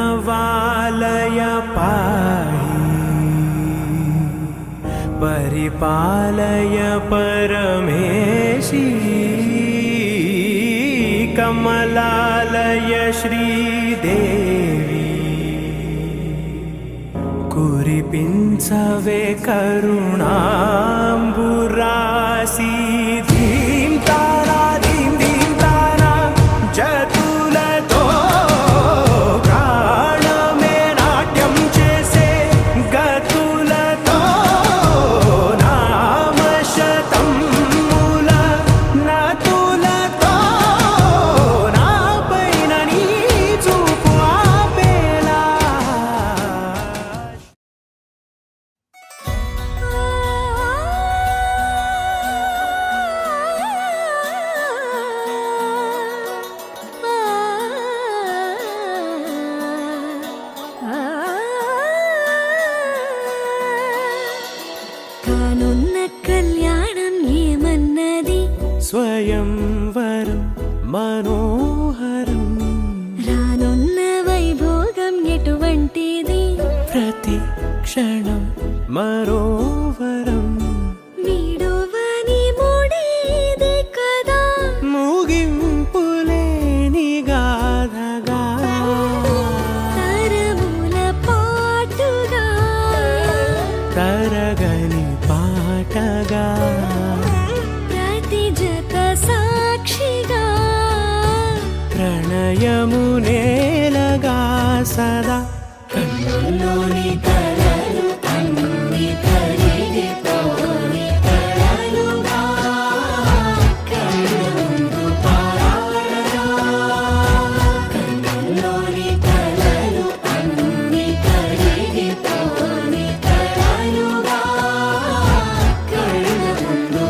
प्रणवालय पाहि परिपालय परमेशी कमलालय श्रीदेवी कुरिपिंचवे करुणांबुरासी धीं तारा धीं धीं तारा जतुलतो स्वयंवरं मनोहरं रानुन्न वैभोगं एटुवंटिदी प्रति क्षणं मनोहरं वीडुवनि मुडिदि कदा मुगिंपुलेनि गाथगा तरमुल पाटुगा तरगनि पाटगा साक्षिगा प्रणयमुनेलगा सदा कन्नुल्लोनि कललु अन्नि करिगिपोनि कललुगा कन्नुंदु पाराडगा कन्नुल्लोनि कललु अन्नि करिगिपोनि कललुगा कन्नुंदु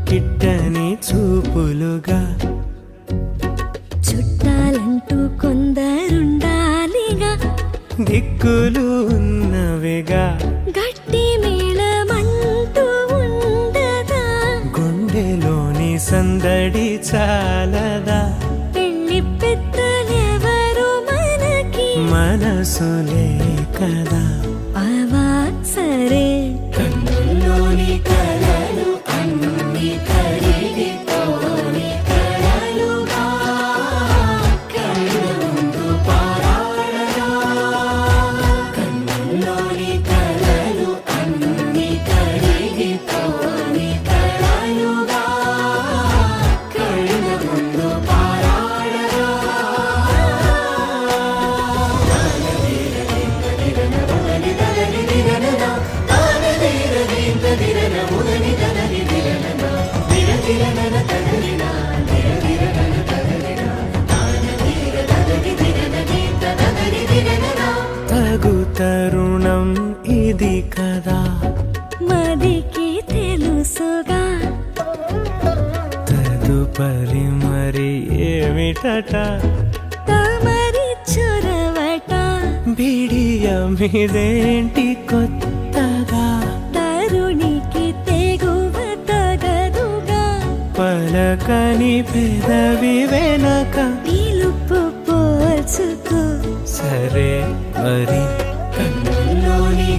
కిట్టని చూపులుగా చుట్టాలంటూ కొందరుండాలిగా దిక్కులు ఉన్నవిగా గట్టి మేళమంటూ ఉండదా గుండెలోని సందడి చాలదా పెళ్లి పెద్దలెవరు మనకి మనసులే కదా అవా సరే కన్నుల్లోని కలలు అన్ని కరిగిపోని కలలుగా కన్నుందు పారాడగా కన్నుల్లోని కలలు అన్ని కరిగిపోని కలలుగా కన్నుందు పారాడగా తగు తరుణం ఇది కదా మదికి తెలుసుగా తదుపరి మరి ఏమిటట తమరి చొరవట బిడియమిదేంటి కొత్తగా తరుణికి తెగువ తగదుగా పలకని పెదవి వెనక పిలుపు తప్పు పోల్చుకో సరే మరి కన్నుల్లోని